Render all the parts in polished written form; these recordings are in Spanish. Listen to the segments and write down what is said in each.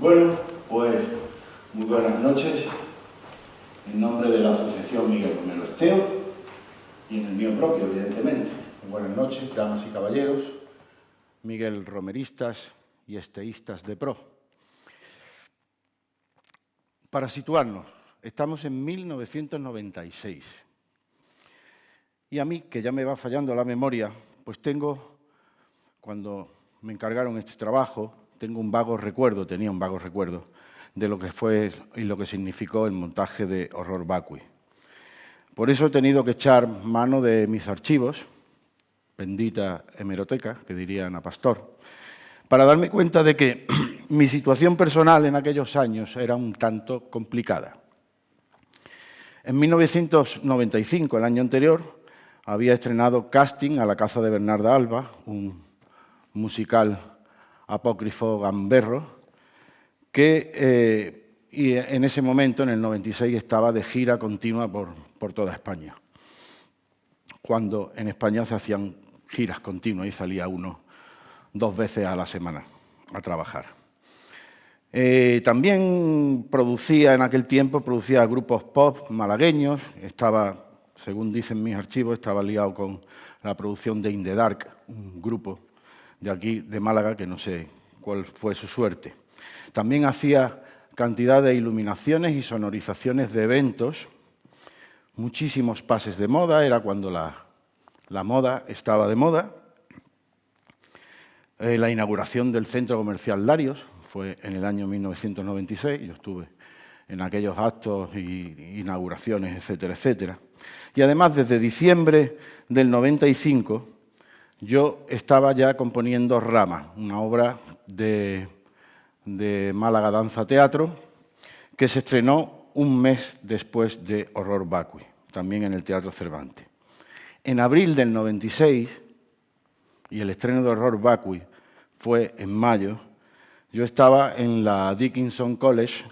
Bueno, pues muy buenas noches. En nombre de la Asociación Miguel Romero Esteo y en el mío propio, evidentemente. Buenas noches, damas y caballeros, Miguel Romeristas y esteístas de pro. Para situarnos, estamos en 1996. Y a mí, que ya me va fallando la memoria, pues cuando me encargaron este trabajo, tenía un vago recuerdo de lo que fue y lo que significó el montaje de Horror Vacui. Por eso he tenido que echar mano de mis archivos, bendita hemeroteca, que diría Ana Pastor, para darme cuenta de que mi situación personal en aquellos años era un tanto complicada. En 1995, el año anterior, había estrenado Casting a la caza de Bernarda Alba, un musical apócrifo gamberro, que y en ese momento, en el 96, estaba de gira continua por toda España, cuando en España se hacían giras continuas y salía uno 2 veces a la semana a trabajar. También en aquel tiempo producía grupos pop malagueños, según dicen mis archivos, estaba liado con la producción de In the Dark, un grupo de aquí, de Málaga, que no sé cuál fue su suerte. También hacía cantidad de iluminaciones y sonorizaciones de eventos, muchísimos pases de moda, era cuando la moda estaba de moda. La inauguración del Centro Comercial Larios fue en el año 1996, yo estuve en aquellos actos y inauguraciones, etcétera, etcétera. Y además, desde diciembre del 95, yo estaba ya componiendo Rama, una obra de Málaga Danza Teatro, que se estrenó un mes después de Horror Vacui, también en el Teatro Cervantes. En abril del 96, y el estreno de Horror Vacui fue en mayo, yo estaba en la Dickinson College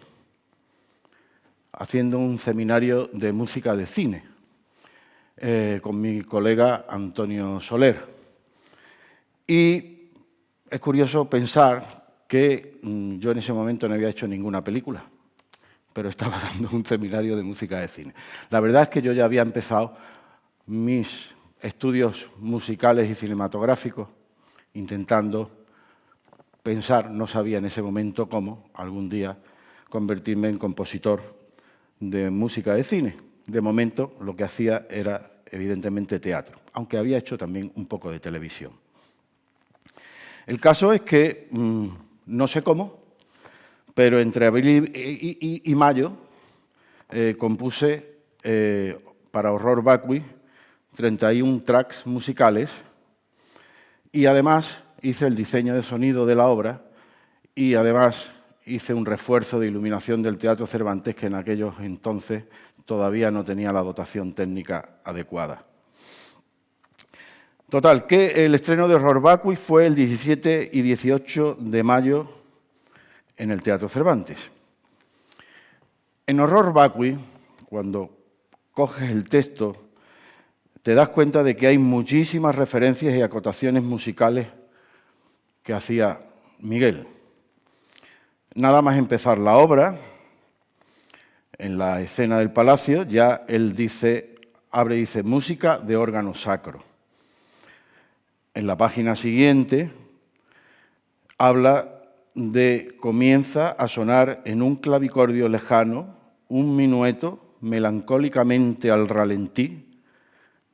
haciendo un seminario de música de cine con mi colega Antonio Soler. Y es curioso pensar que yo en ese momento no había hecho ninguna película, pero estaba dando un seminario de música de cine. La verdad es que yo ya había empezado mis estudios musicales y cinematográficos intentando pensar, no sabía en ese momento cómo, algún día, convertirme en compositor de música de cine. De momento, lo que hacía era, evidentemente, teatro, aunque había hecho también un poco de televisión. El caso es que, no sé cómo, pero entre abril y mayo compuse para Horror Vacui 31 tracks musicales y además hice el diseño de sonido de la obra y además hice un refuerzo de iluminación del Teatro Cervantes que en aquellos entonces todavía no tenía la dotación técnica adecuada. Total, que el estreno de Horror Vacui fue el 17 y 18 de mayo en el Teatro Cervantes. En Horror Vacui, cuando coges el texto, te das cuenta de que hay muchísimas referencias y acotaciones musicales que hacía Miguel. Nada más empezar la obra, en la escena del palacio, ya él abre y dice música de órgano sacro. En la página siguiente habla comienza a sonar en un clavicordio lejano un minueto melancólicamente al ralentí,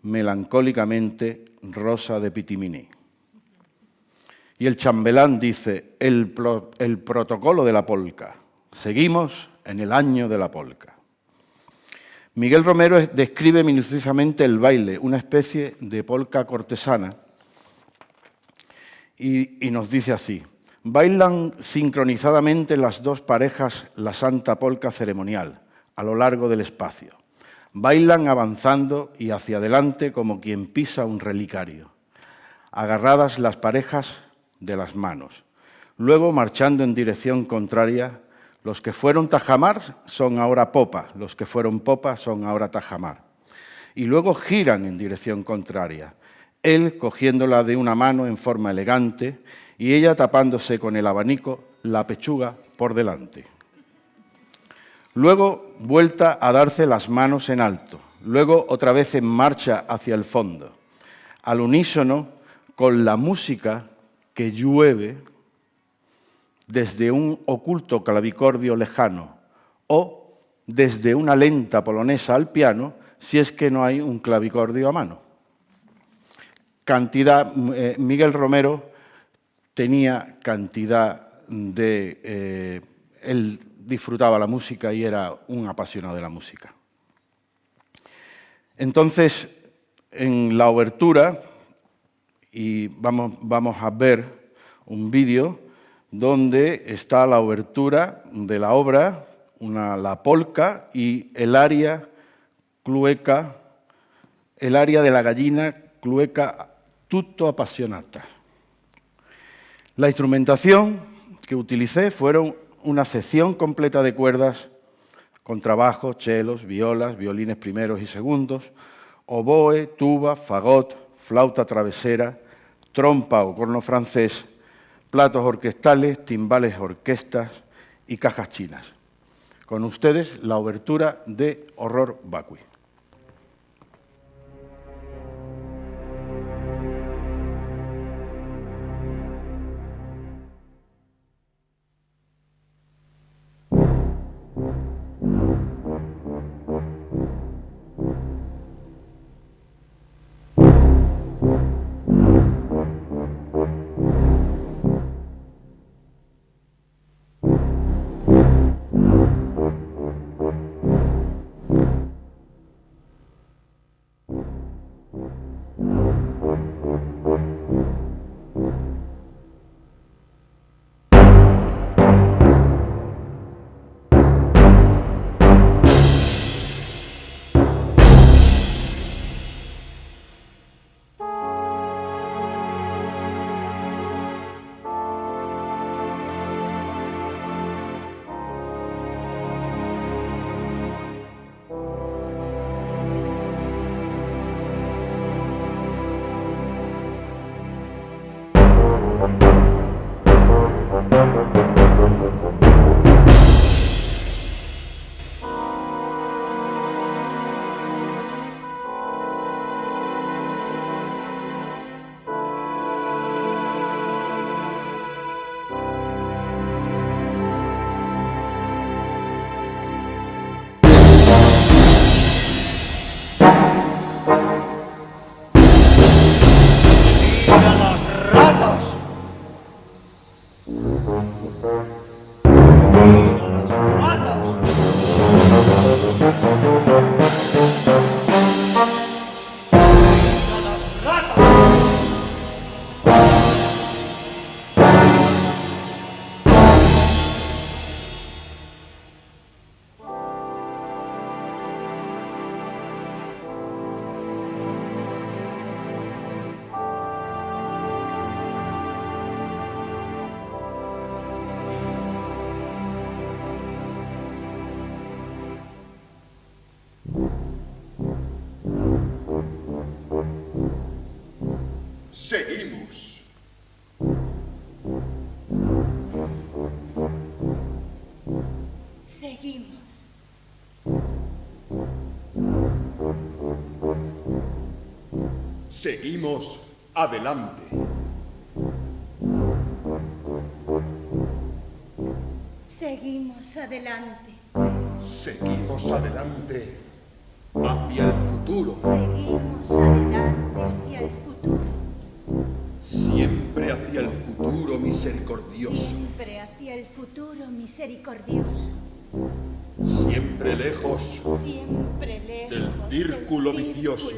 melancólicamente rosa de Pitimini. Y el chambelán dice, el protocolo de la polca. Seguimos en el año de la polca. Miguel Romero describe minuciosamente el baile, una especie de polca cortesana, y nos dice así, bailan sincronizadamente las dos parejas la santa polca ceremonial a lo largo del espacio. Bailan avanzando y hacia adelante como quien pisa un relicario, agarradas las parejas de las manos. Luego, marchando en dirección contraria, los que fueron tajamar son ahora popa, los que fueron popa son ahora tajamar. Y luego giran en dirección contraria, él cogiéndola de una mano en forma elegante y ella tapándose con el abanico la pechuga por delante. Luego vuelta a darse las manos en alto, luego otra vez en marcha hacia el fondo, al unísono con la música que llueve desde un oculto clavicordio lejano o desde una lenta polonesa al piano, si es que no hay un clavicordio a mano. Miguel Romero tenía cantidad de... él disfrutaba la música y era un apasionado de la música. Entonces, en la obertura, y vamos a ver un vídeo donde está la obertura de la obra, la polca y el aria clueca, el aria de la gallina clueca tutto appassionata. La instrumentación que utilicé fueron una sección completa de cuerdas, contrabajos, chelos, violas, violines primeros y segundos, oboe, tuba, fagot, flauta travesera, trompa o corno francés, platos orquestales, timbales orquestas y cajas chinas. Con ustedes, la obertura de Horror Vacui. Seguimos. Seguimos. Seguimos adelante. Seguimos adelante. Seguimos adelante hacia el futuro. Seguimos adelante hacia el futuro. Siempre hacia el futuro misericordioso. Siempre hacia el futuro misericordioso. Siempre lejos. Siempre lejos del círculo vicioso.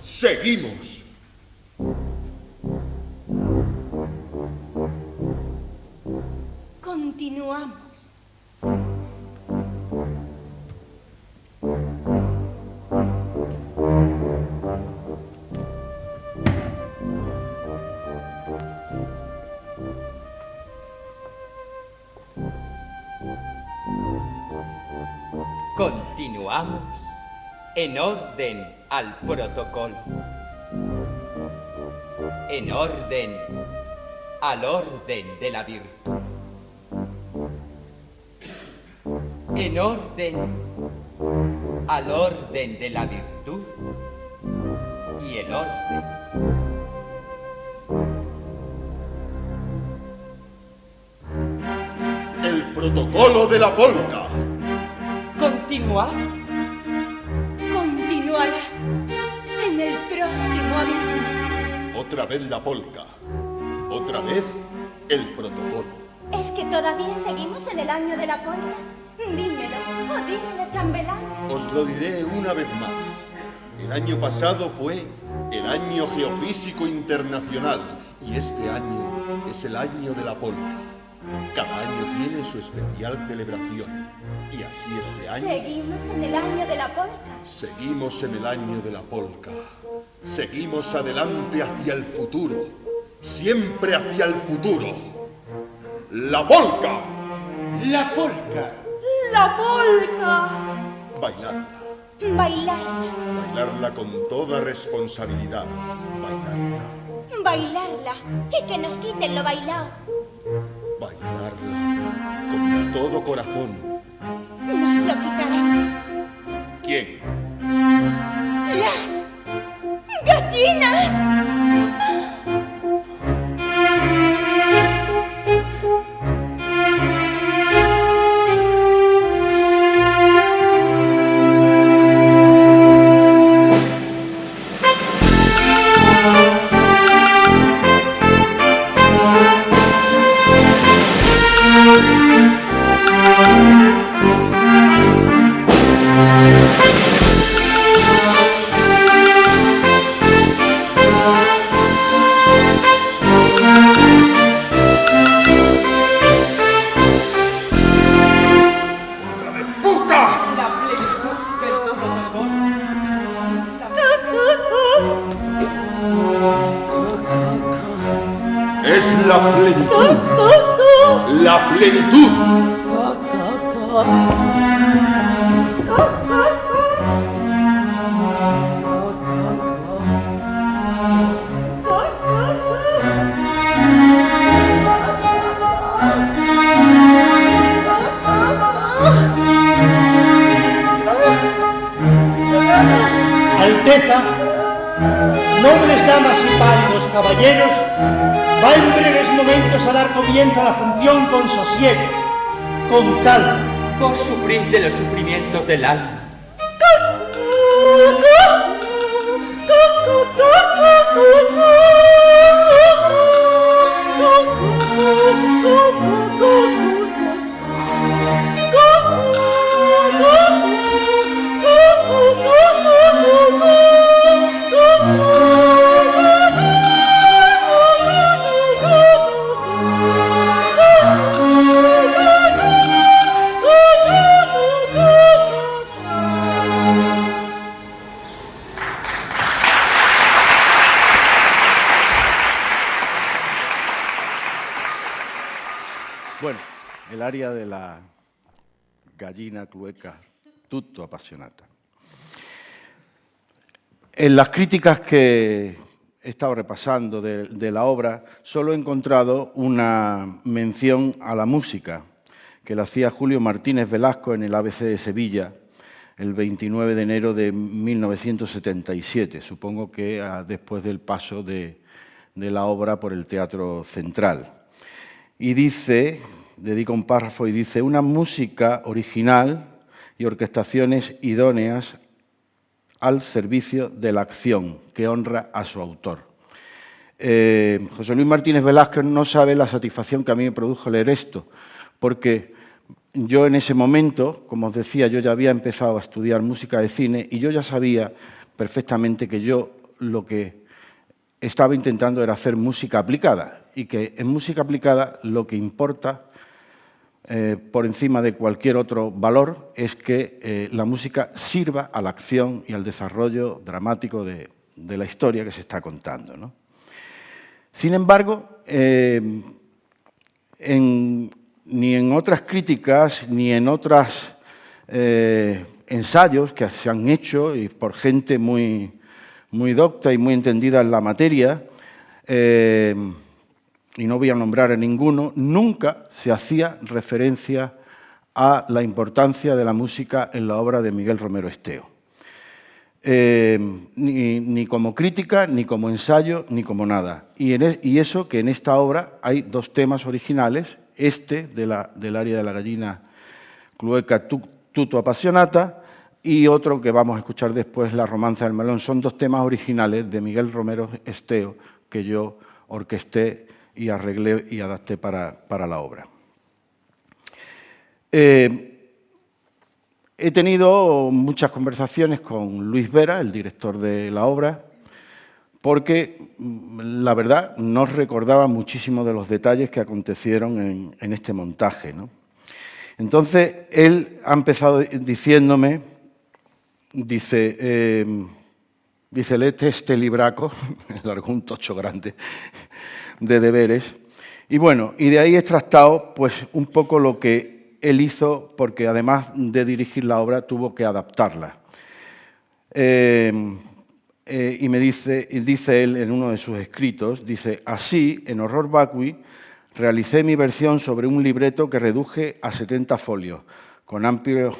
Seguimos. Continuamos. Continuamos en orden al protocolo. en orden al orden de la virtud. En orden al orden de la virtud y el orden. El protocolo de la polka. Continuar. Continuará en el próximo abismo. Otra vez la polka. Otra vez el protocolo. ¿Es que todavía seguimos en el año de la polka? Dímelo, dímelo, chambelán. Os lo diré una vez más. El año pasado fue el Año Geofísico Internacional y este año es el año de la polka. Cada año tiene su especial celebración y así este año Seguimos en el año de la polka. seguimos en el año de la polka. Seguimos adelante hacia el futuro, siempre hacia el futuro. ¡La polka! La polka. La polka. Bailarla, Bailarla, bailarla con toda responsabilidad. Bailarla, bailarla y que nos quiten lo bailado. bailarla con todo corazón. Nos lo quitarán. ¿Quién? Las gallinas. Es la plenitud. La plenitud. Alteza, nobles damas y pálidos caballeros, va en breves momentos a dar comienzo a la función con sosiego, con calma. Vos sufrís de los sufrimientos del alma. Bueno, el aria de la gallina clueca, tutto appassionata. En las críticas que he estado repasando de la obra, solo he encontrado una mención a la música, que la hacía Julio Martínez Velasco en el ABC de Sevilla, el 29 de enero de 1977, supongo que después del paso de la obra por el Teatro Central. Y dice, dedica un párrafo y dice, una música original y orquestaciones idóneas al servicio de la acción, que honra a su autor. José Luis Martínez Velázquez no sabe la satisfacción que a mí me produjo leer esto, porque yo en ese momento, como os decía, yo ya había empezado a estudiar música de cine y yo ya sabía perfectamente que yo lo que estaba intentando era hacer música aplicada y que en música aplicada lo que importa por encima de cualquier otro valor es que la música sirva a la acción y al desarrollo dramático de la historia que se está contando, ¿no? Sin embargo, ni en otras críticas ni en otros ensayos que se han hecho y por gente muy docta y muy entendida en la materia, y no voy a nombrar a ninguno, nunca se hacía referencia a la importancia de la música en la obra de Miguel Romero Esteo. Ni como crítica, ni como ensayo, ni como nada. Y eso que en esta obra hay dos temas originales, del área de la gallina Clueca Tuto Appassionata, y otro que vamos a escuchar después, La romanza del melón. Son dos temas originales de Miguel Romero Esteo que yo orquesté y arreglé y adapté para la obra. He tenido muchas conversaciones con Luis Vera, el director de la obra, porque, la verdad, no recordaba muchísimo de los detalles que acontecieron en este montaje, ¿no? Entonces, él ha empezado diciéndome, dice, léete este libraco, largó un tocho grande de deberes, y bueno, y de ahí he extractado pues un poco lo que él hizo, porque además de dirigir la obra tuvo que adaptarla. Y me dice él en uno de sus escritos, dice, así, en Horror Vacui, realicé mi versión sobre un libreto que reduje a 70 folios, con amplios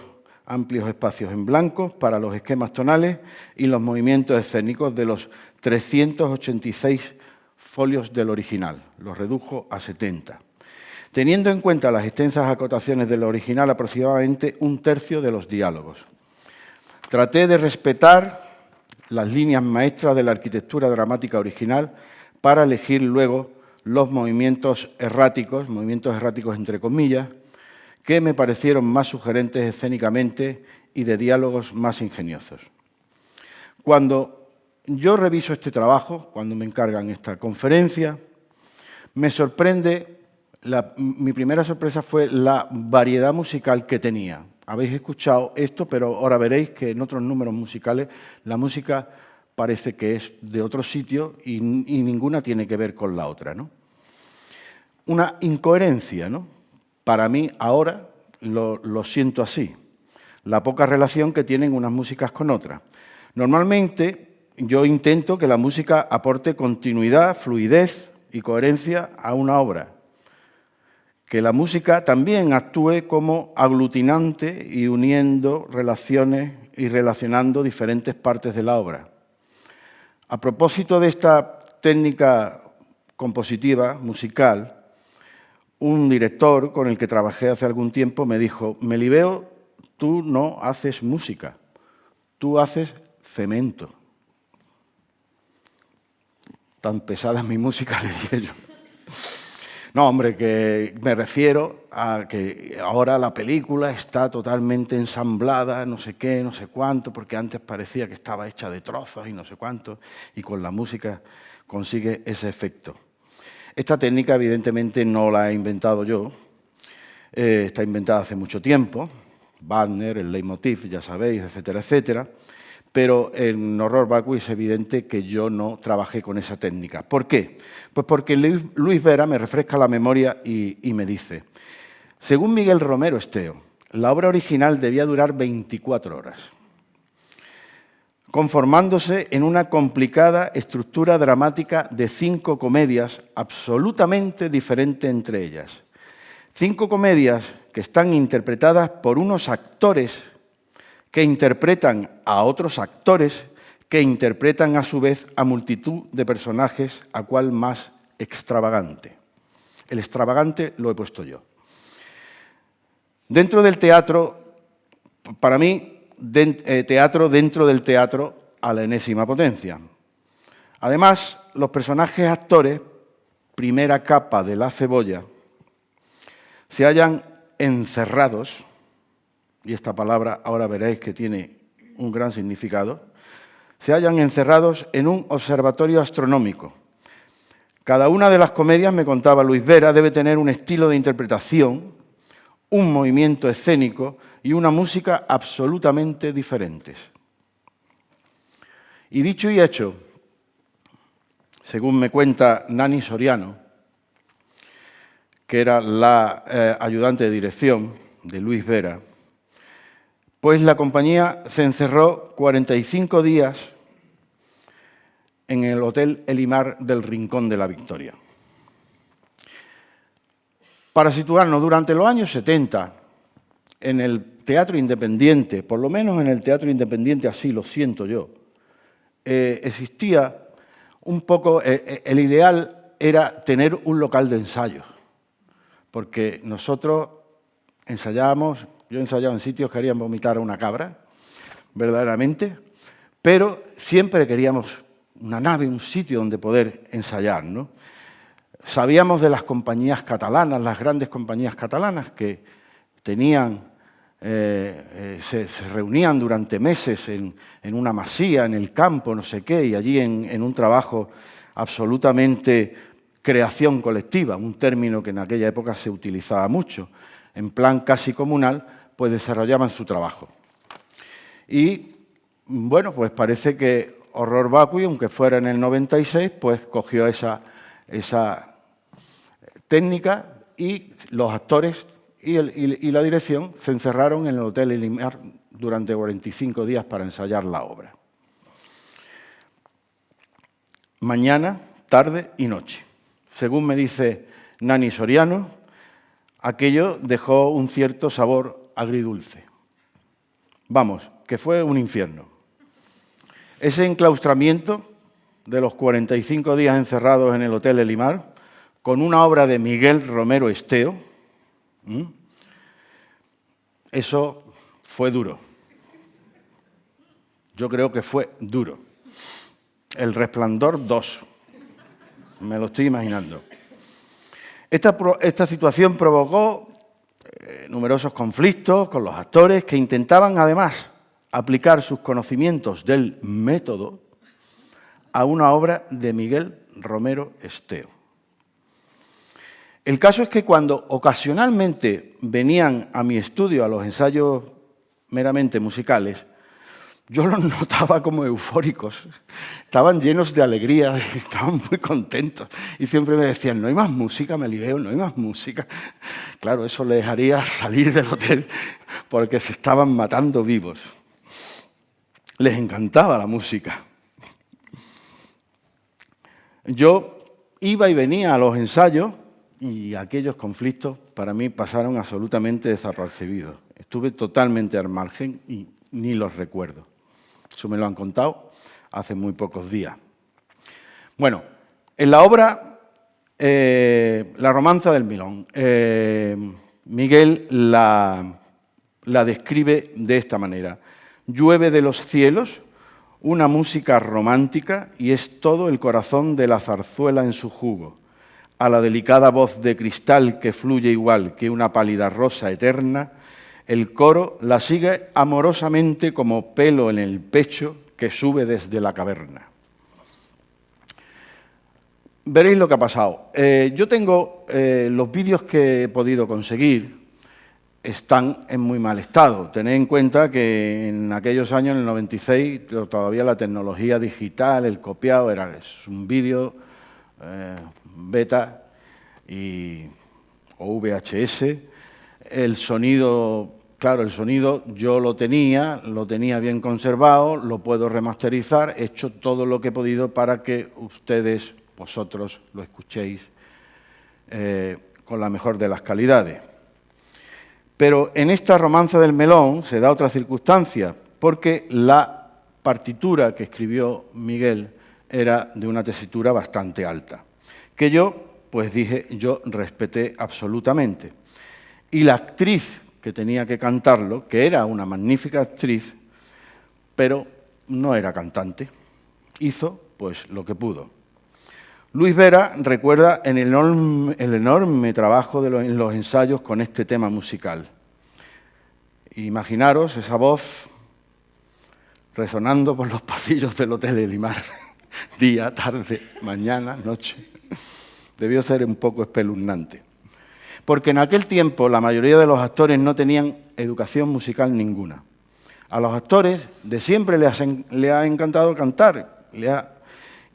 espacios en blanco para los esquemas tonales y los movimientos escénicos de los 386 folios del original. Los redujo a 70. Teniendo en cuenta las extensas acotaciones del original, aproximadamente un tercio de los diálogos. Traté de respetar las líneas maestras de la arquitectura dramática original para elegir luego los movimientos erráticos entre comillas, que me parecieron más sugerentes escénicamente y de diálogos más ingeniosos. Cuando yo reviso este trabajo, cuando me encargan esta conferencia, me sorprende, mi primera sorpresa fue la variedad musical que tenía. Habéis escuchado esto, pero ahora veréis que en otros números musicales la música parece que es de otro sitio y ninguna tiene que ver con la otra, ¿no? Una incoherencia, ¿no? Para mí ahora lo siento así, la poca relación que tienen unas músicas con otras. Normalmente yo intento que la música aporte continuidad, fluidez y coherencia a una obra. Que la música también actúe como aglutinante y uniendo relaciones y relacionando diferentes partes de la obra. A propósito de esta técnica compositiva, musical, un director con el que trabajé hace algún tiempo me dijo, Melibeo, tú no haces música, tú haces cemento. Tan pesada es mi música, le dije yo. No, hombre, que me refiero a que ahora la película está totalmente ensamblada, no sé qué, no sé cuánto, porque antes parecía que estaba hecha de trozos y no sé cuánto, y con la música consigue ese efecto. Esta técnica, evidentemente, no la he inventado yo, está inventada hace mucho tiempo, Wagner, el leitmotiv, ya sabéis, etcétera, etcétera, pero en Horror Vacui es evidente que yo no trabajé con esa técnica. ¿Por qué? Pues porque Luis Vera me refresca la memoria y me dice, según Miguel Romero Esteo, la obra original debía durar 24 horas, conformándose en una complicada estructura dramática de 5 comedias absolutamente diferentes entre ellas. 5 comedias que están interpretadas por unos actores que interpretan a otros actores, que interpretan a su vez a multitud de personajes, a cual más extravagante. El extravagante lo he puesto yo. Dentro del teatro, para mí, teatro dentro del teatro a la enésima potencia. Además, los personajes actores, primera capa de la cebolla, se hallan encerrados, y esta palabra ahora veréis que tiene un gran significado, se hallan encerrados en un observatorio astronómico. Cada una de las comedias, me contaba Luis Vera, debe tener un estilo de interpretación, un movimiento escénico y una música absolutamente diferentes. Y dicho y hecho, según me cuenta Nani Soriano, que era la ayudante de dirección de Luis Vera, pues la compañía se encerró 45 días en el Hotel Elimar del Rincón de la Victoria. Para situarnos, durante los años 70, en el teatro independiente, por lo menos en el teatro independiente, así lo siento yo, existía un poco, el ideal era tener un local de ensayo, porque nosotros ensayábamos, yo ensayaba en sitios que harían vomitar a una cabra, verdaderamente, pero siempre queríamos una nave, un sitio donde poder ensayar, ¿no? Sabíamos de las compañías catalanas, las grandes compañías catalanas que tenían, se reunían durante meses en una masía, en el campo, no sé qué, y allí en un trabajo absolutamente creación colectiva, un término que en aquella época se utilizaba mucho, en plan casi comunal, pues desarrollaban su trabajo. Y, bueno, pues parece que Horror Vacui, aunque fuera en el 96, pues cogió esa técnica y los actores y la dirección se encerraron en el Hotel Elimar durante 45 días para ensayar la obra. Mañana, tarde y noche. Según me dice Nani Soriano, aquello dejó un cierto sabor agridulce. Vamos, que fue un infierno. Ese enclaustramiento de los 45 días encerrados en el Hotel Elimar, con una obra de Miguel Romero Esteo, eso fue duro. Yo creo que fue duro. El Resplandor 2. Me lo estoy imaginando. Esta situación provocó numerosos conflictos con los actores que intentaban, además, aplicar sus conocimientos del método a una obra de Miguel Romero Esteo. El caso es que cuando ocasionalmente venían a mi estudio a los ensayos meramente musicales, yo los notaba como eufóricos, estaban llenos de alegría, estaban muy contentos y siempre me decían, no hay más música, Melibeo, no hay más música. Claro, eso les haría salir del hotel porque se estaban matando vivos. Les encantaba la música. Yo iba y venía a los ensayos y aquellos conflictos para mí pasaron absolutamente desapercibidos. Estuve totalmente al margen y ni los recuerdo. Eso me lo han contado hace muy pocos días. Bueno, en la obra La romanza del Milón, Miguel la describe de esta manera. Llueve de los cielos una música romántica y es todo el corazón de la zarzuela en su jugo. A la delicada voz de cristal que fluye igual que una pálida rosa eterna, el coro la sigue amorosamente como pelo en el pecho que sube desde la caverna. Veréis lo que ha pasado. Yo tengo los vídeos que he podido conseguir, están en muy mal estado. Tened en cuenta que en aquellos años, en el 96, todavía la tecnología digital, el copiado, es un vídeo beta o VHS. El sonido, claro, el sonido yo lo tenía bien conservado, lo puedo remasterizar, he hecho todo lo que he podido para que ustedes, vosotros, lo escuchéis con la mejor de las calidades. Pero en esta romanza del melón se da otra circunstancia, porque la partitura que escribió Miguel era de una tesitura bastante alta, que yo, pues dije, yo respeté absolutamente. Y la actriz que tenía que cantarlo, que era una magnífica actriz, pero no era cantante, hizo pues lo que pudo. Luis Vera recuerda el enorme trabajo en los ensayos con este tema musical. Imaginaros esa voz resonando por los pasillos del Hotel Elimar, día, tarde, mañana, noche. Debió ser un poco espeluznante. Porque en aquel tiempo la mayoría de los actores no tenían educación musical ninguna. A los actores de siempre les ha encantado cantar,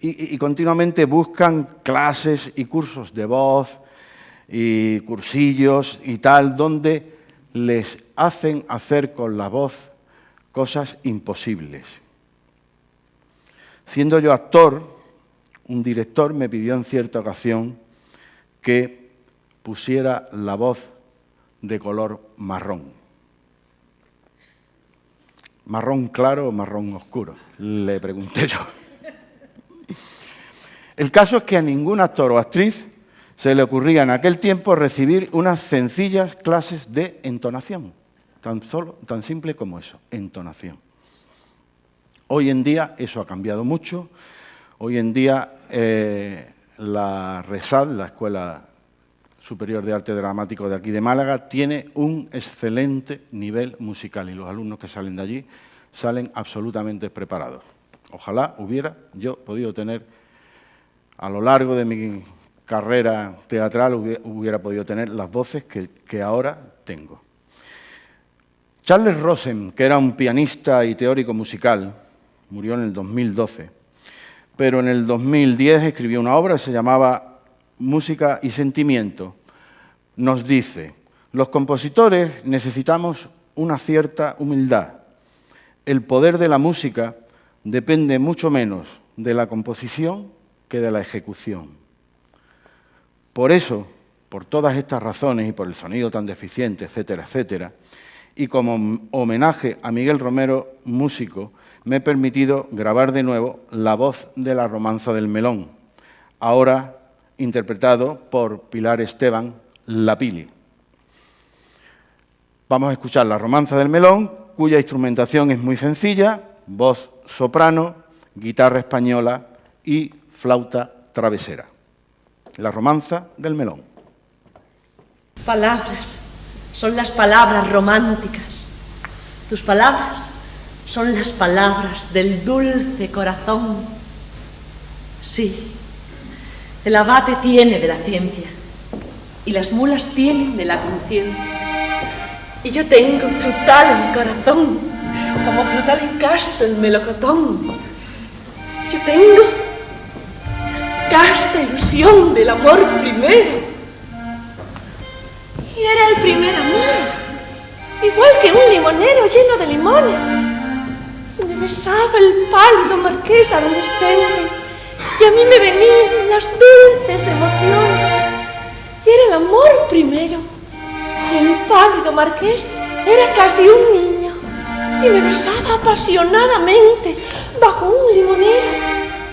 y continuamente buscan clases y cursos de voz y cursillos y tal, donde les hacen hacer con la voz cosas imposibles. Siendo yo actor, un director me pidió en cierta ocasión que pusiera la voz de color marrón. ¿Marrón claro o marrón oscuro?, le pregunté yo. El caso es que a ningún actor o actriz se le ocurría en aquel tiempo recibir unas sencillas clases de entonación, tan simple como eso, entonación. Hoy en día eso ha cambiado mucho. Hoy en día la RESAD, la Escuela Superior de Arte Dramático de aquí de Málaga, tiene un excelente nivel musical y los alumnos que salen de allí salen absolutamente preparados. Ojalá hubiera yo podido tener, a lo largo de mi carrera teatral, hubiera podido tener las voces que ahora tengo. Charles Rosen, que era un pianista y teórico musical, murió en el 2012, pero en el 2010 escribió una obra que se llamaba Música y Sentimiento. Nos dice: los compositores necesitamos una cierta humildad. El poder de la música depende mucho menos de la composición que de la ejecución. Por eso, por todas estas razones y por el sonido tan deficiente, etcétera, etcétera, y como homenaje a Miguel Romero, músico, me he permitido grabar de nuevo la voz de la Romanza del Melón, ahora interpretado por Pilar Esteban, la Pili. Vamos a escuchar la Romanza del Melón, cuya instrumentación es muy sencilla: voz soprano, guitarra española y flauta travesera. La Romanza del Melón. Palabras son las palabras románticas. Tus palabras son las palabras del dulce corazón. Sí, el abate tiene de la ciencia y las mulas tienen de la conciencia. Y yo tengo frutal el corazón, como frutal y casto el melocotón. Yo tengo la casta ilusión del amor primero. Y era el primer amor, igual que un limonero lleno de limones. Me besaba el pálido marqués adolescente y a mí me venían las dulces emociones. Y era el amor primero. El pálido marqués era casi un niño y me besaba apasionadamente bajo un limonero.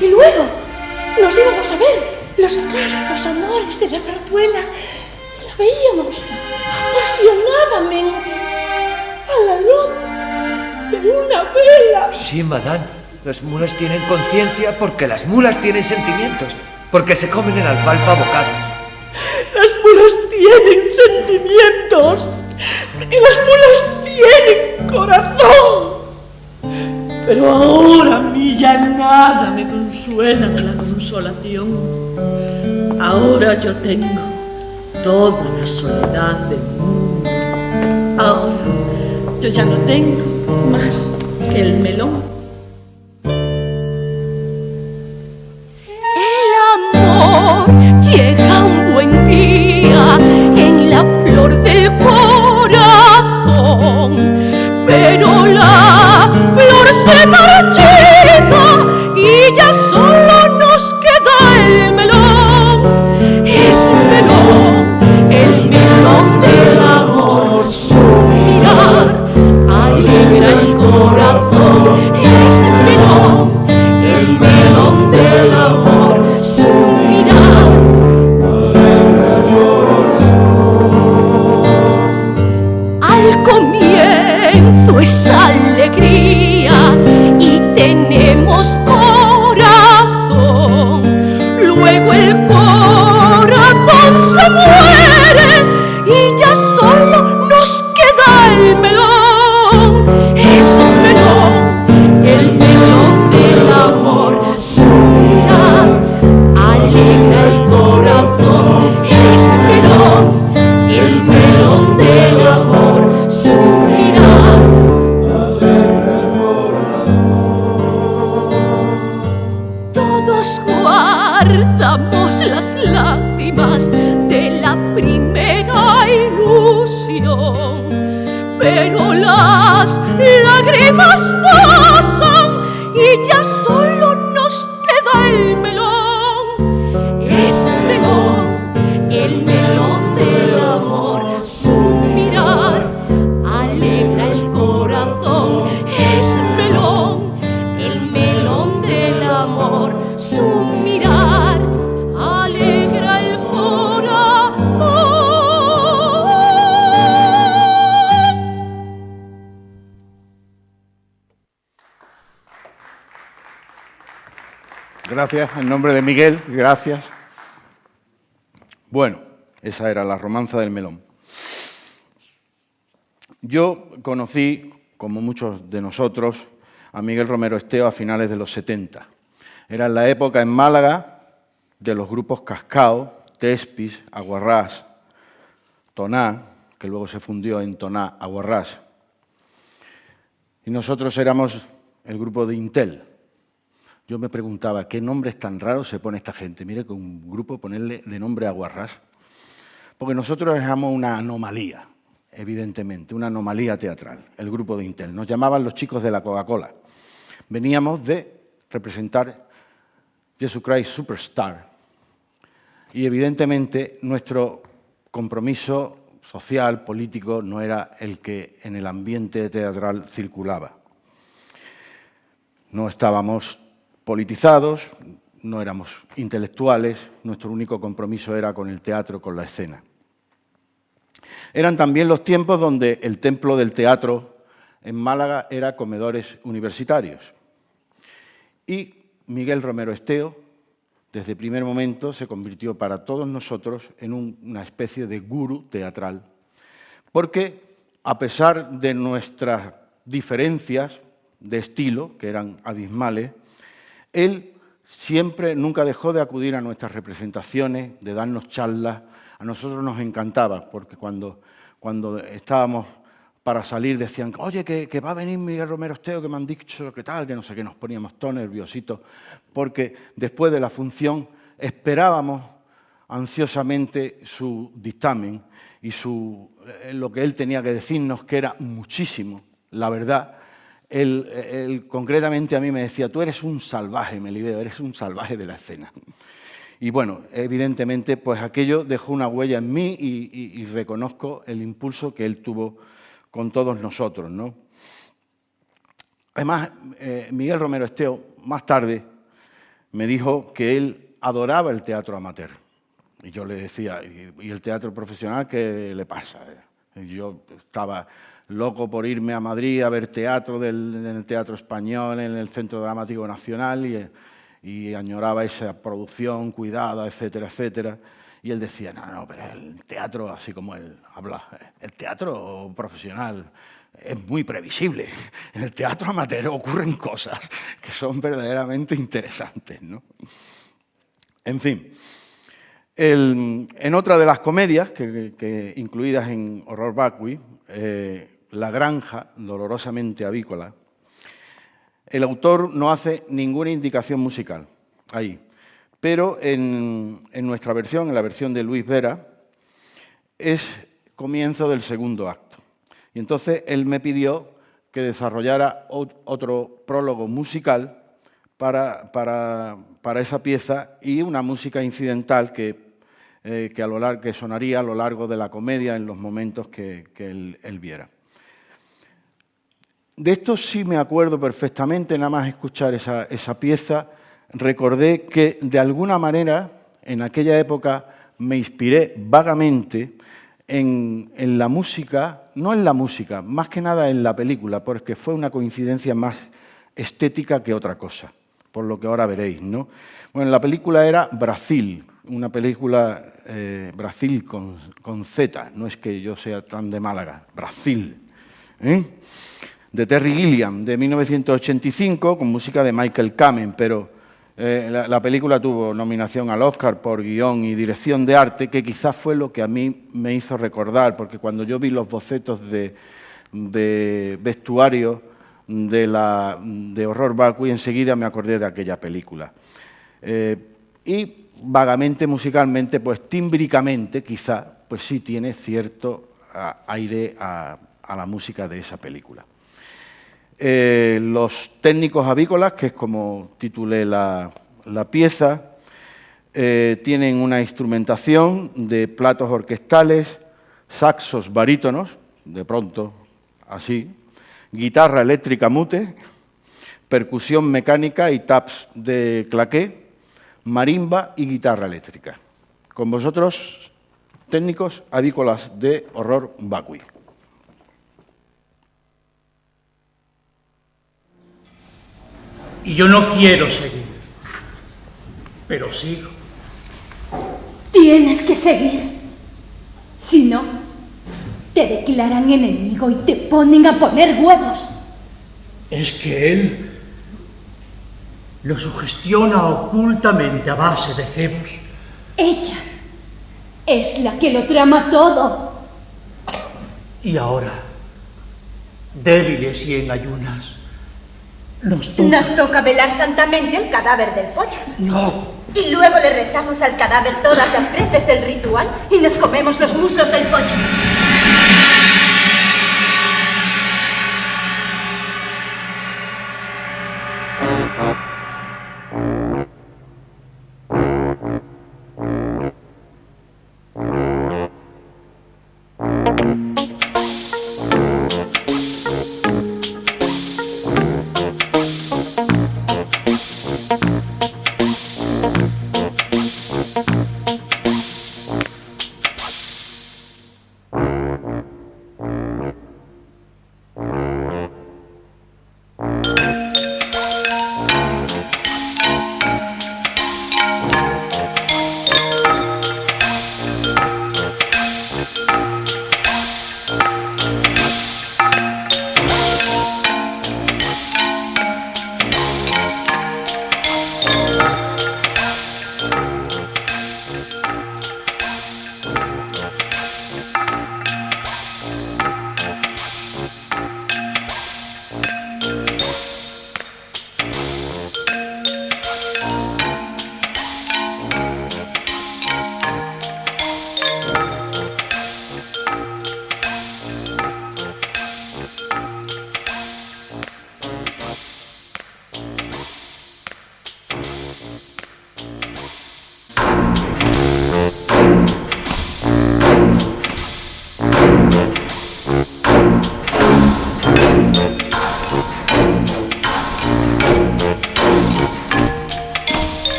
Y luego nos íbamos a ver los castos amores de la zarzuela y la veíamos apasionadamente a la luz de una vela. Sí, madame, las mulas tienen conciencia porque las mulas tienen sentimientos, porque se comen el alfalfa a bocados. Las mulas tienen sentimientos y las mulas tienen corazón. Pero ahora a mí ya nada me consuela de la consolación. Ahora yo tengo toda la soledad del mundo. Ahora yo ya no tengo más que el melón. El amor llega un buen día en la flor del corazón, pero la flor se marchita y ya solo nos queda el melón. Es melón, el melón del amor, su mirar alegra el corazón. Es melón, el melón del amor, su mirar alegra el corazón. Al comienzo es alegría y tenemos corazón, luego el corazón se muere y ya solo nos queda el melón. Es un melón, el melón del amor, su mirar alegra el corazón. Es melón, el melón del amor, su mirar alegra el corazón. Todos guardamos las lágrimas de la primera ilusión, pero las lágrimas pasan y ya solo nos queda el melón. Gracias, en nombre de Miguel, gracias. Bueno, esa era la romanza del melón. Yo conocí, como muchos de nosotros, a Miguel Romero Esteo a finales de los 70. Era en la época en Málaga de los grupos Cascao, Tespis, Aguarrás, Toná, que luego se fundió en Toná, Aguarrás. Y nosotros éramos el grupo de Intel. Yo me preguntaba, ¿qué nombres tan raros se pone esta gente? Mire, que un grupo ponerle de nombre Aguarrás. Porque nosotros éramos una anomalía, evidentemente, una anomalía teatral, el grupo de Intel. Nos llamaban los chicos de la Coca-Cola. Veníamos de representar Jesus Christ Superstar. Y evidentemente nuestro compromiso social, político, no era el que en el ambiente teatral circulaba. No estábamos politizados, no éramos intelectuales, nuestro único compromiso era con el teatro, con la escena. Eran también los tiempos donde el templo del teatro en Málaga era comedores universitarios. Y Miguel Romero Esteo, desde el primer momento, se convirtió para todos nosotros en una especie de gurú teatral, porque a pesar de nuestras diferencias de estilo, que eran abismales, él siempre, nunca dejó de acudir a nuestras representaciones, de darnos charlas. A nosotros nos encantaba, porque cuando estábamos para salir decían, oye, que va a venir Miguel Romero Esteo, que me han dicho que tal, que no sé qué, nos poníamos todos nerviositos, porque después de la función esperábamos ansiosamente su dictamen y lo que él tenía que decirnos, que era muchísimo, la verdad. Él concretamente a mí me decía, tú eres un salvaje, Melibeo, eres un salvaje de la escena. Y bueno, evidentemente, pues aquello dejó una huella en mí y reconozco el impulso que él tuvo con todos nosotros, ¿no? Además, Miguel Romero Esteo, más tarde, me dijo que él adoraba el teatro amateur. Y yo le decía, ¿y el teatro profesional qué le pasa? Yo estaba loco por irme a Madrid a ver teatro en el Teatro Español, en el Centro Dramático Nacional, y añoraba esa producción cuidada, etcétera, etcétera. Y él decía, no, pero el teatro, así como él habla, el teatro profesional es muy previsible. En el teatro amateur ocurren cosas que son verdaderamente interesantes, ¿no? En fin, en otra de las comedias incluidas en Horror Vacui, La granja, dolorosamente avícola, el autor no hace ninguna indicación musical ahí, pero en nuestra versión, en la versión de Luis Vera, es comienzo del segundo acto. Y entonces él me pidió que desarrollara otro prólogo musical para esa pieza y una música incidental que sonaría a lo largo de la comedia en los momentos que él viera. De esto sí me acuerdo perfectamente, nada más escuchar esa pieza, recordé que de alguna manera en aquella época me inspiré vagamente en la música, no en la música, más que nada en la película, porque fue una coincidencia más estética que otra cosa, por lo que ahora veréis, ¿no? Bueno, la película era Brasil, una película Brasil con Z, no es que yo sea tan de Málaga, Brasil, de Terry Gilliam, de 1985, con música de Michael Kamen, pero la película tuvo nominación al Oscar por guión y dirección de arte, que quizás fue lo que a mí me hizo recordar, porque cuando yo vi los bocetos de vestuario de Horror Vacui, enseguida me acordé de aquella película. Y vagamente, musicalmente, pues tímbricamente, quizá, pues sí tiene cierto aire a la música de esa película. Los técnicos avícolas, que es como titulé la pieza, tienen una instrumentación de platos orquestales, saxos barítonos, de pronto así, guitarra eléctrica mute, percusión mecánica y taps de claqué, marimba y guitarra eléctrica. Con vosotros, técnicos avícolas de Horror Vacui. Y yo no quiero seguir. pero sigo. Tienes que seguir. Si no, te declaran enemigo y te ponen a poner huevos. Es que él lo sugestiona ocultamente a base de cebos. Ella es la que lo trama todo. Y ahora, débiles y en ayunas, nos toca velar santamente el cadáver del pollo. No. Y luego le rezamos al cadáver todas las preces del ritual y nos comemos los muslos del pollo.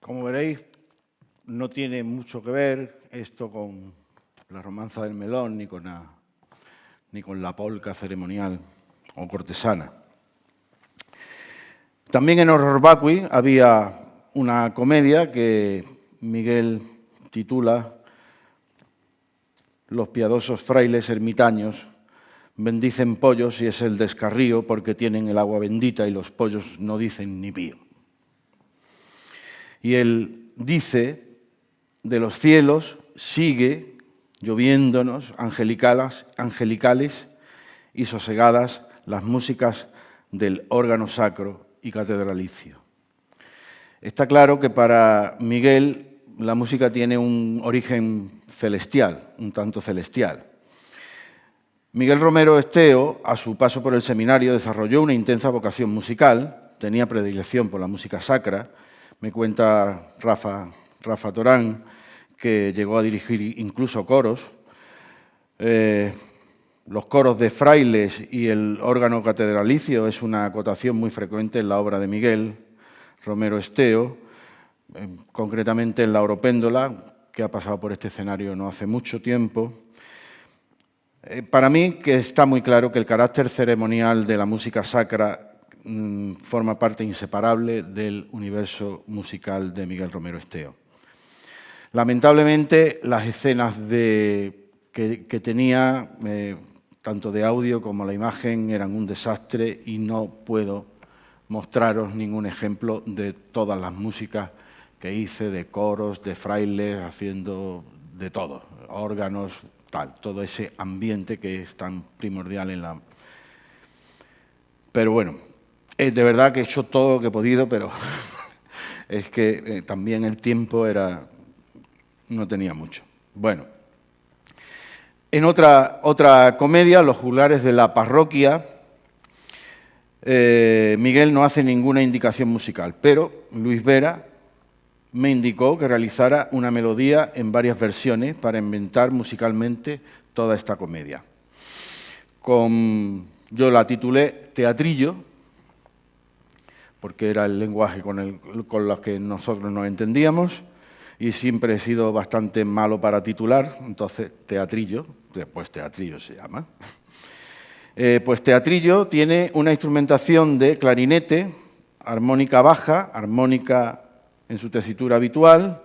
Como veréis, no tiene mucho que ver esto con la romanza del melón ni con la polca ceremonial o cortesana. También en Horror Vacui había una comedia que Miguel titula Los piadosos frailes ermitaños bendicen pollos y es el descarrío porque tienen el agua bendita y los pollos no dicen ni pío. Y él dice, de los cielos sigue lloviéndonos angelicales y sosegadas las músicas del órgano sacro y catedralicio. Está claro que para Miguel la música tiene un origen celestial, un tanto celestial. Miguel Romero Esteo, a su paso por el seminario, desarrolló una intensa vocación musical, tenía predilección por la música sacra. Me cuenta Rafa Torán, que llegó a dirigir incluso coros. Los coros de frailes y el órgano catedralicio es una acotación muy frecuente en la obra de Miguel Romero Esteo, concretamente en La Oropéndola, que ha pasado por este escenario no hace mucho tiempo. Para mí que está muy claro que el carácter ceremonial de la música sacra forma parte inseparable del universo musical de Miguel Romero Esteo. Lamentablemente, las escenas que tenía, tanto de audio como la imagen, eran un desastre y no puedo mostraros ningún ejemplo de todas las músicas que hice, de coros, de frailes, haciendo de todo, órganos, tal, todo ese ambiente que es tan primordial en la... Pero bueno, de verdad que he hecho todo lo que he podido, pero es que también el tiempo no tenía mucho. Bueno, En otra comedia, Los juglares de la parroquia, Miguel no hace ninguna indicación musical, pero Luis Vera me indicó que realizara una melodía en varias versiones para inventar musicalmente toda esta comedia. Yo la titulé Teatrillo, porque era el lenguaje con el que nosotros nos entendíamos, y siempre he sido bastante malo para titular, entonces Teatrillo, después Teatrillo se llama. Pues Teatrillo tiene una instrumentación de clarinete, armónica baja, armónica en su tesitura habitual,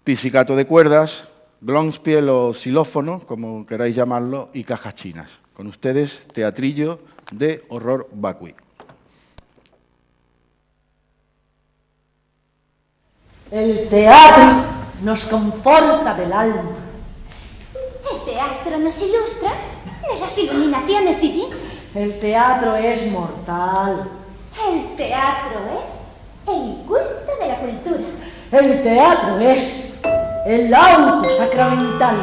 pizzicato de cuerdas, glockenspiel o xilófono, como queráis llamarlo, y cajas chinas. Con ustedes, Teatrillo de Horror Vacui. El teatro nos conforta del alma. El teatro nos ilustra de las iluminaciones divinas. El teatro es mortal. El teatro es el culto de la cultura. El teatro es el auto sacramental.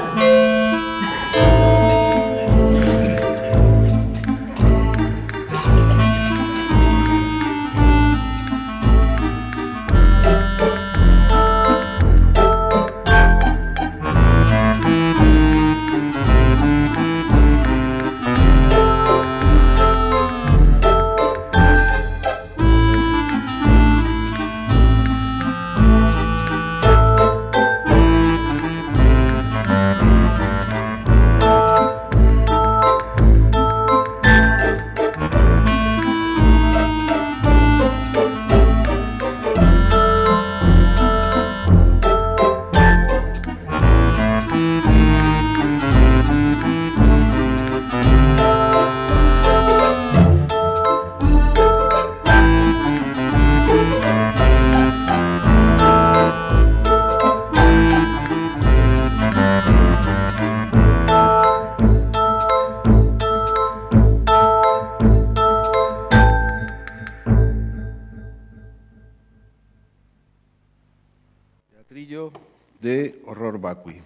De Horror Vacui.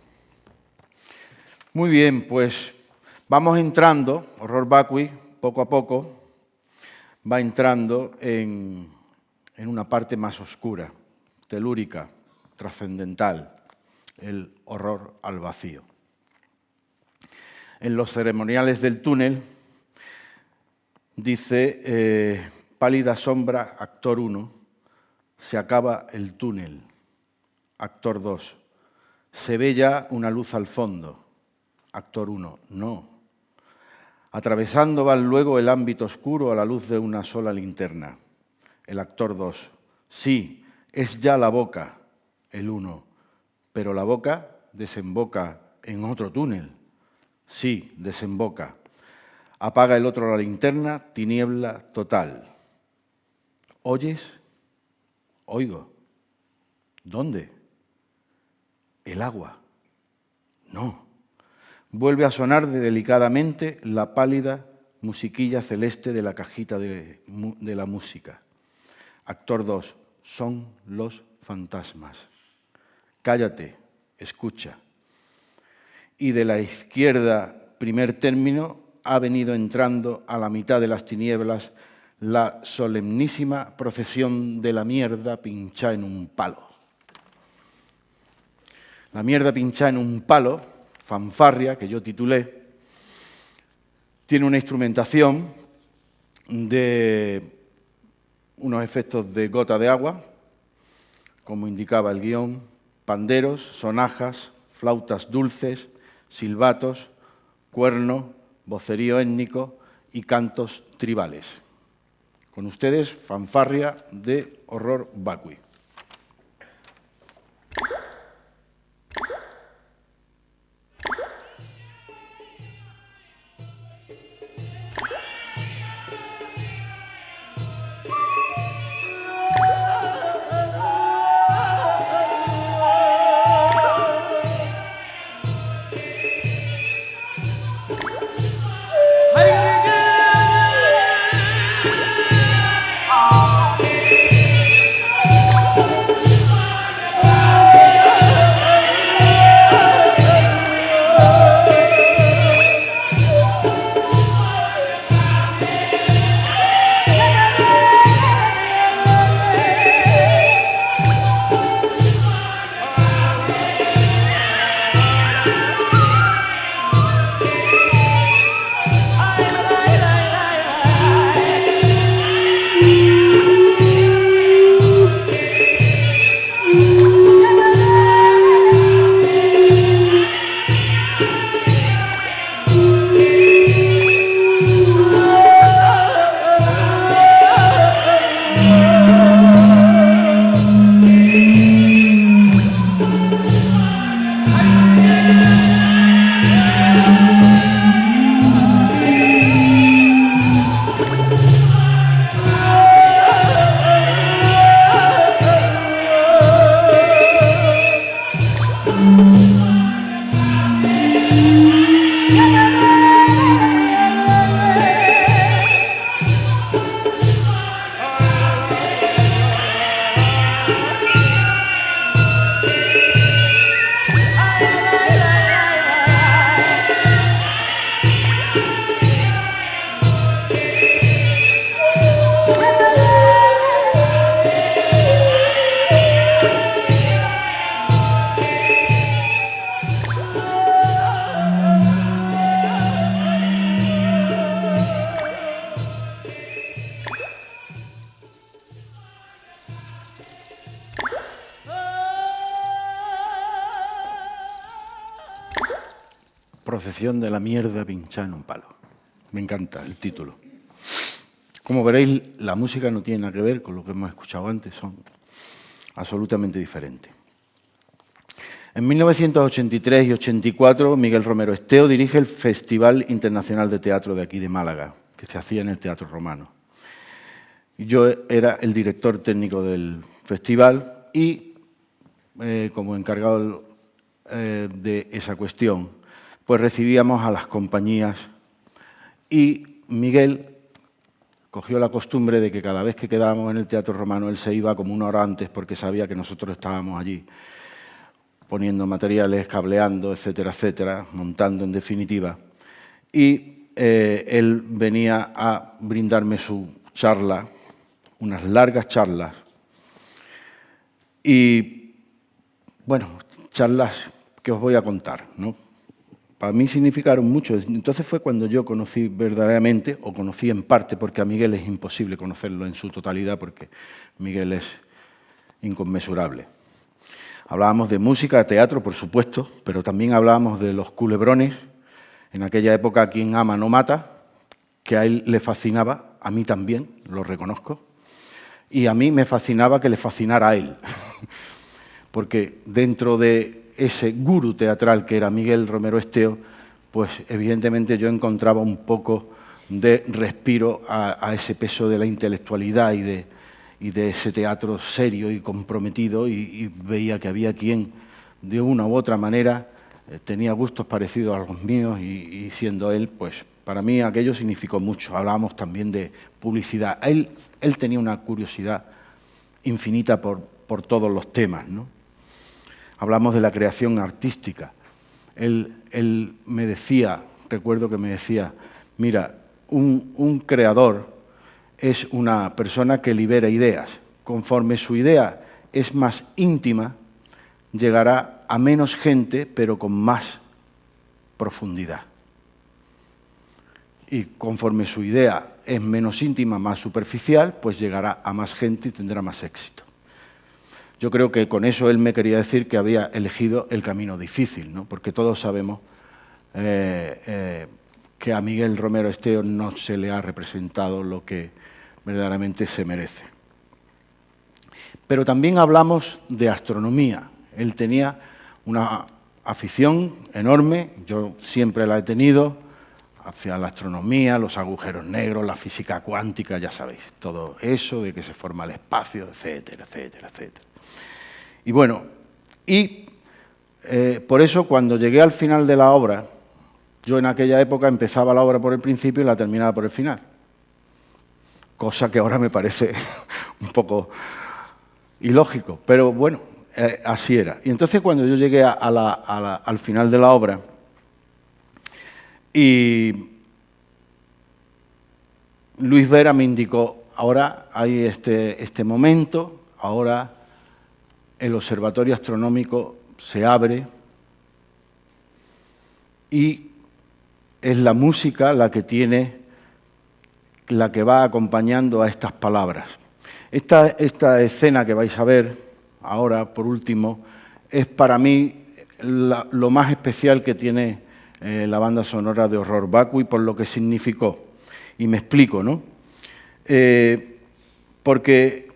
Muy bien, pues vamos entrando, Horror Vacui, poco a poco, va entrando en una parte más oscura, telúrica, trascendental, el horror al vacío. En los ceremoniales del túnel dice, pálida sombra, actor 1, se acaba el túnel. Actor 2, se ve ya una luz al fondo. Actor 1, no. Atravesando van luego el ámbito oscuro a la luz de una sola linterna. El actor 2, sí, es ya la boca, el 1, pero la boca desemboca en otro túnel. Sí, desemboca. Apaga el otro la linterna, tiniebla total. ¿Oyes? Oigo. ¿Dónde? El agua. No. Vuelve a sonar delicadamente la pálida musiquilla celeste de la cajita de la música. Actor 2. Son los fantasmas. Cállate, escucha. Y de la izquierda, primer término, ha venido entrando a la mitad de las tinieblas la solemnísima procesión de la mierda pinchada en un palo. La mierda pinchada en un palo, fanfarria, que yo titulé, tiene una instrumentación de unos efectos de gota de agua, como indicaba el guión, panderos, sonajas, flautas dulces, silbatos, cuerno, vocerío étnico y cantos tribales. Con ustedes, fanfarria de Horror Vacui. Oh Procesión de la mierda pinchada en un palo. Me encanta el título. Como veréis, la música no tiene nada que ver con lo que hemos escuchado antes, son absolutamente diferentes. En 1983 y 84, Miguel Romero Esteo dirige el Festival Internacional de Teatro de aquí de Málaga, que se hacía en el Teatro Romano. Yo era el director técnico del festival y, como encargado de esa cuestión, pues recibíamos a las compañías y Miguel cogió la costumbre de que cada vez que quedábamos en el Teatro Romano él se iba como una hora antes porque sabía que nosotros estábamos allí poniendo materiales, cableando, etcétera, etcétera, montando en definitiva. Y él venía a brindarme su charla, unas largas charlas. Y, bueno, charlas que os voy a contar, ¿no? Para mí significaron mucho. Entonces fue cuando yo conocí verdaderamente, o conocí en parte, porque a Miguel es imposible conocerlo en su totalidad, porque Miguel es inconmensurable. Hablábamos de música, de teatro, por supuesto, pero también hablábamos de los culebrones. En aquella época, quien ama no mata, que a él le fascinaba, a mí también, lo reconozco, y a mí me fascinaba que le fascinara a él, porque dentro de ese gurú teatral que era Miguel Romero Esteo, pues evidentemente yo encontraba un poco de respiro a ese peso de la intelectualidad y de ese teatro serio y comprometido, y veía que había quien, de una u otra manera, tenía gustos parecidos a los míos, y siendo él, pues para mí aquello significó mucho. Hablábamos también de publicidad. Él tenía una curiosidad infinita por todos los temas, ¿no? Hablamos de la creación artística. Él me decía, recuerdo que me decía, mira, un creador es una persona que libera ideas. Conforme su idea es más íntima, llegará a menos gente, pero con más profundidad. Y conforme su idea es menos íntima, más superficial, pues llegará a más gente y tendrá más éxito. Yo creo que con eso él me quería decir que había elegido el camino difícil, ¿no? Porque todos sabemos que a Miguel Romero Esteo no se le ha representado lo que verdaderamente se merece. Pero también hablamos de astronomía. Él tenía una afición enorme, yo siempre la he tenido, hacia la astronomía, los agujeros negros, la física cuántica, ya sabéis, todo eso, de que se forma el espacio, etcétera, etcétera, etcétera. Y bueno, por eso cuando llegué al final de la obra, yo en aquella época empezaba la obra por el principio y la terminaba por el final. Cosa que ahora me parece un poco ilógico, pero bueno, así era. Y entonces cuando yo llegué al final de la obra, y Luis Vera me indicó, ahora hay este momento, ahora el observatorio astronómico se abre y es la música la que va acompañando a estas palabras. Esta escena que vais a ver ahora, por último, es para mí lo más especial que tiene la banda sonora de Horror Vacui, por lo que significó. Y me explico, ¿no? Porque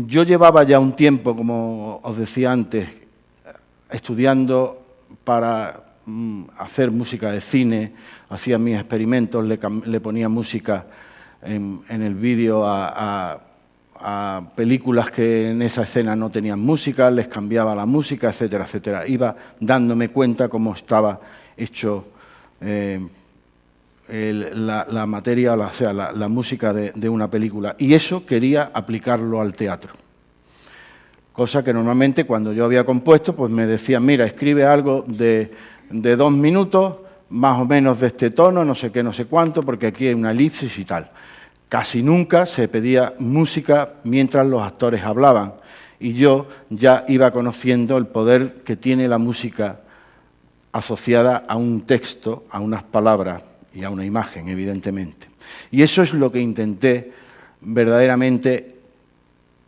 yo llevaba ya un tiempo, como os decía antes, estudiando para hacer música de cine, hacía mis experimentos, le ponía música en el vídeo a películas que en esa escena no tenían música, les cambiaba la música, etcétera, etcétera. Iba dándome cuenta cómo estaba hecho la materia, o sea, la música de una película. Y eso quería aplicarlo al teatro. Cosa que normalmente cuando yo había compuesto, pues me decían, mira, escribe algo de 2 minutos, más o menos de este tono, no sé qué, no sé cuánto, porque aquí hay una elipsis y tal. Casi nunca se pedía música mientras los actores hablaban, y yo ya iba conociendo el poder que tiene la música asociada a un texto, a unas palabras y a una imagen, evidentemente. Y eso es lo que intenté verdaderamente,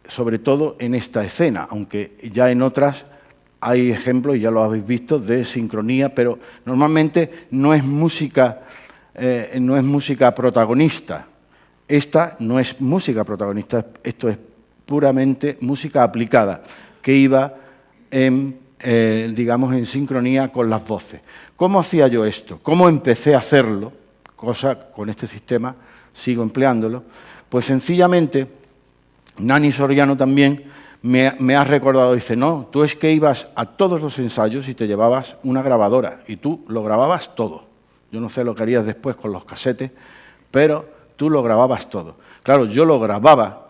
sobre todo en esta escena, aunque ya en otras hay ejemplos, y ya lo habéis visto, de sincronía, pero normalmente no es música protagonista. Esta no es música protagonista, esto es puramente música aplicada, que iba digamos, en sincronía con las voces. ¿Cómo hacía yo esto? ¿Cómo empecé a hacerlo? Cosa, con este sistema sigo empleándolo. Pues sencillamente, Nani Soriano también me ha recordado, dice, no, tú es que ibas a todos los ensayos y te llevabas una grabadora y tú lo grababas todo. Yo no sé lo que harías después con los casetes, pero tú lo grababas todo. Claro, yo lo grababa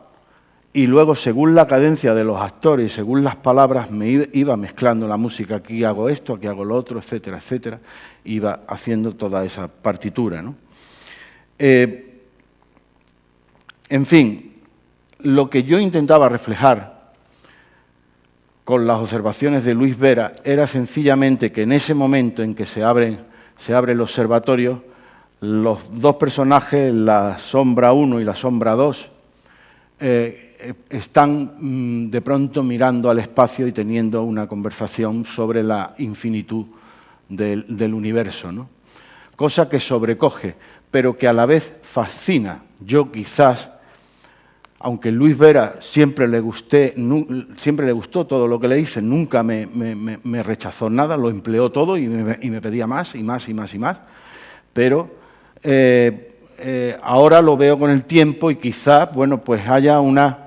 y luego, según la cadencia de los actores, según las palabras, me iba mezclando la música. Aquí hago esto, aquí hago lo otro, etcétera, etcétera. Iba haciendo toda esa partitura, ¿no? En fin, lo que yo intentaba reflejar con las observaciones de Luis Vera era sencillamente que en ese momento en que se abre el observatorio, los dos personajes, la sombra 1 y la sombra 2, están de pronto mirando al espacio y teniendo una conversación sobre la infinitud del universo, ¿no? Cosa que sobrecoge, pero que a la vez fascina. Yo quizás, aunque Luis Vera siempre le gustó todo lo que le hice, nunca me rechazó nada, lo empleó todo y me pedía más y más y más y más, pero ahora lo veo con el tiempo y quizás, bueno, pues haya una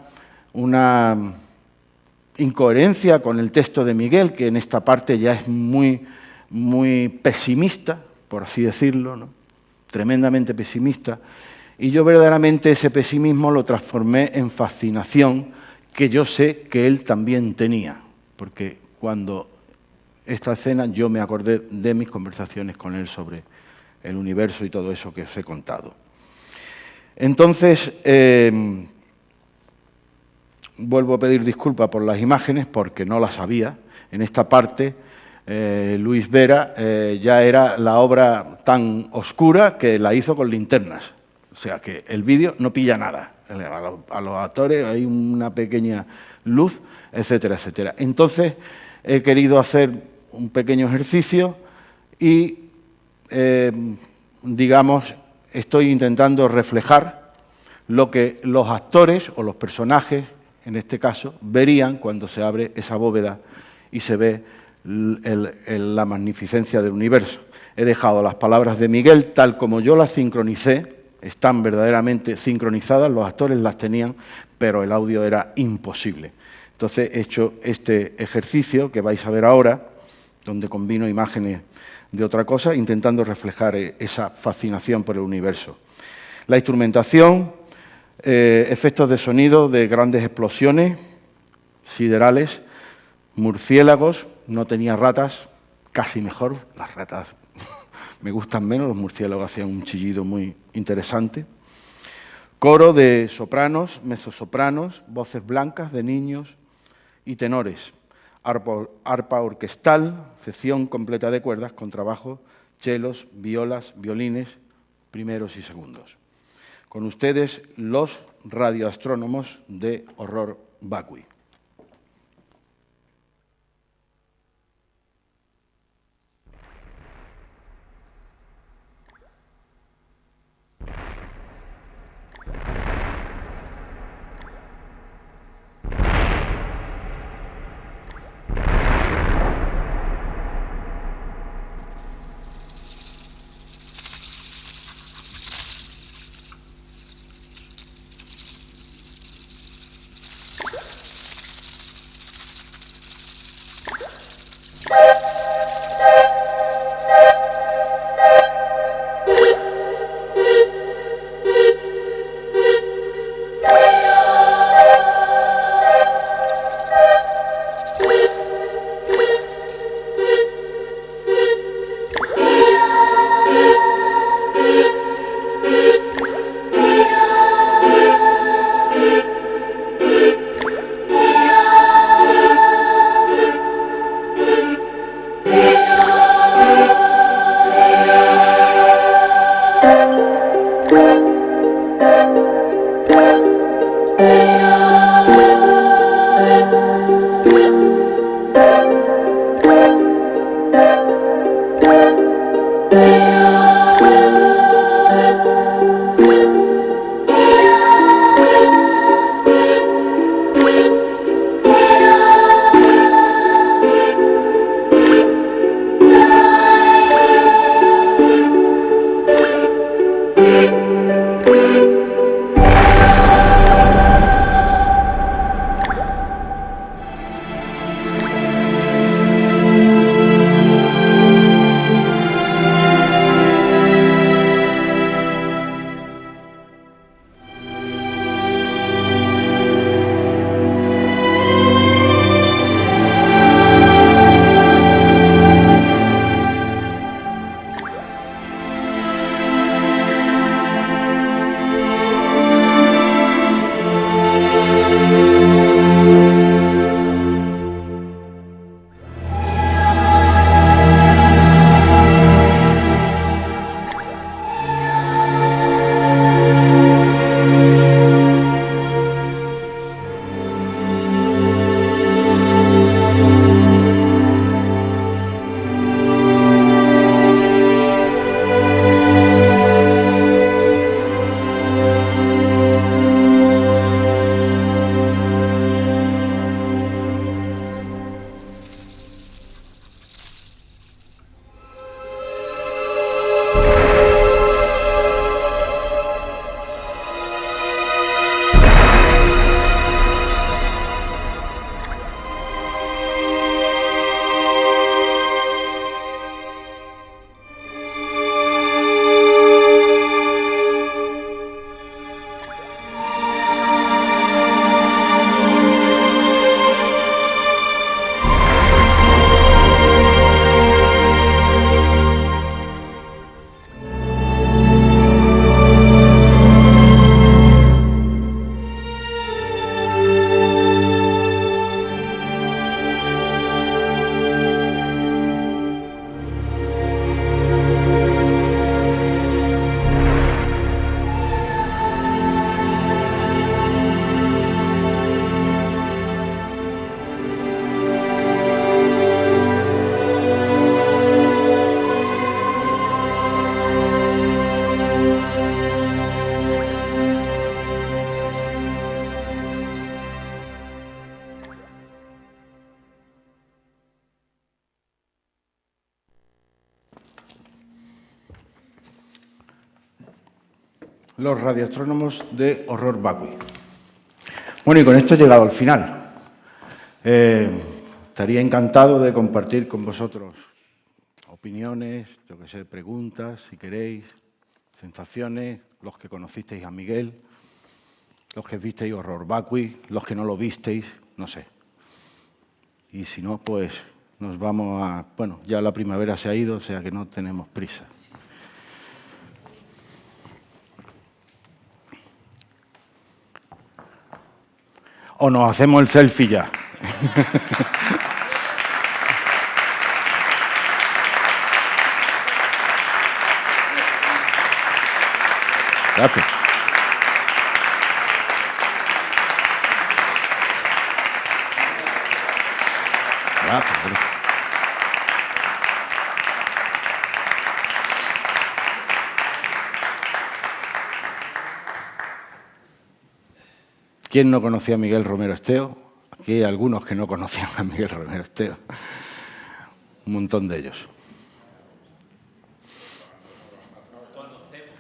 incoherencia con el texto de Miguel, que en esta parte ya es muy, muy pesimista, por así decirlo, ¿no? Tremendamente pesimista. Y yo verdaderamente ese pesimismo lo transformé en fascinación, que yo sé que él también tenía, porque cuando esta escena yo me acordé de mis conversaciones con él sobre el universo y todo eso que os he contado. Entonces, vuelvo a pedir disculpas por las imágenes, porque no las sabía. En esta parte, Luis Vera ya era la obra tan oscura que la hizo con linternas. O sea que el vídeo no pilla nada. A los actores hay una pequeña luz, etcétera, etcétera. Entonces, he querido hacer un pequeño ejercicio y, digamos, estoy intentando reflejar lo que los actores o los personajes, en este caso, verían cuando se abre esa bóveda y se ve la magnificencia del universo. He dejado las palabras de Miguel tal como yo las sincronicé. Están verdaderamente sincronizadas, los actores las tenían, pero el audio era imposible. Entonces he hecho este ejercicio que vais a ver ahora, donde combino imágenes de otra cosa, intentando reflejar esa fascinación por el universo. La instrumentación, efectos de sonido de grandes explosiones siderales, murciélagos, no tenía ratas, casi mejor, las ratas me gustan menos, los murciélagos hacían un chillido muy interesante. Coro de sopranos, mezzosopranos, voces blancas de niños y tenores. Arpa orquestal, sección completa de cuerdas, contrabajo, chelos, violas, violines, primeros y segundos. Con ustedes, los radioastrónomos de Horror Vacui. los radioastrónomos de Horror Vacui. Bueno, y con esto he llegado al final. Estaría encantado de compartir con vosotros opiniones, yo qué sé, preguntas, si queréis, sensaciones, los que conocisteis a Miguel, los que visteis Horror Vacui, los que no lo visteis, no sé. Y si no, pues nos vamos a... Bueno, ya la primavera se ha ido, o sea que no tenemos prisa. O nos hacemos el selfie ya. Gracias. Gracias. ¿Quién no conocía a Miguel Romero Esteo? Aquí hay algunos que no conocían a Miguel Romero Esteo. Un montón de ellos.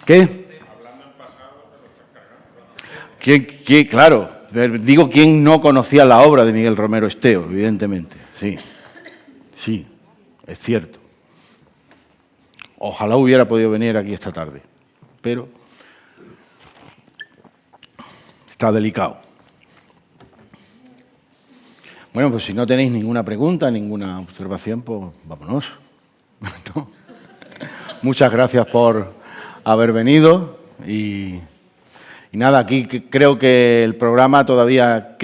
¿Qué? Claro, digo quién no conocía la obra de Miguel Romero Esteo, evidentemente. Sí, es cierto. Ojalá hubiera podido venir aquí esta tarde, pero está delicado. Bueno, pues si no tenéis ninguna pregunta, ninguna observación, pues vámonos. ¿No? Muchas gracias por haber venido y nada, aquí creo que el programa todavía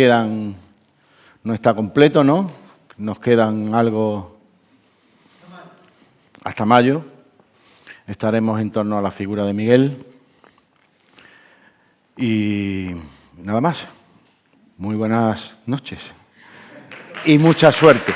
no está completo, ¿no? Nos quedan algo hasta mayo. Estaremos en torno a la figura de Miguel. Y nada más. Muy buenas noches. Y mucha suerte.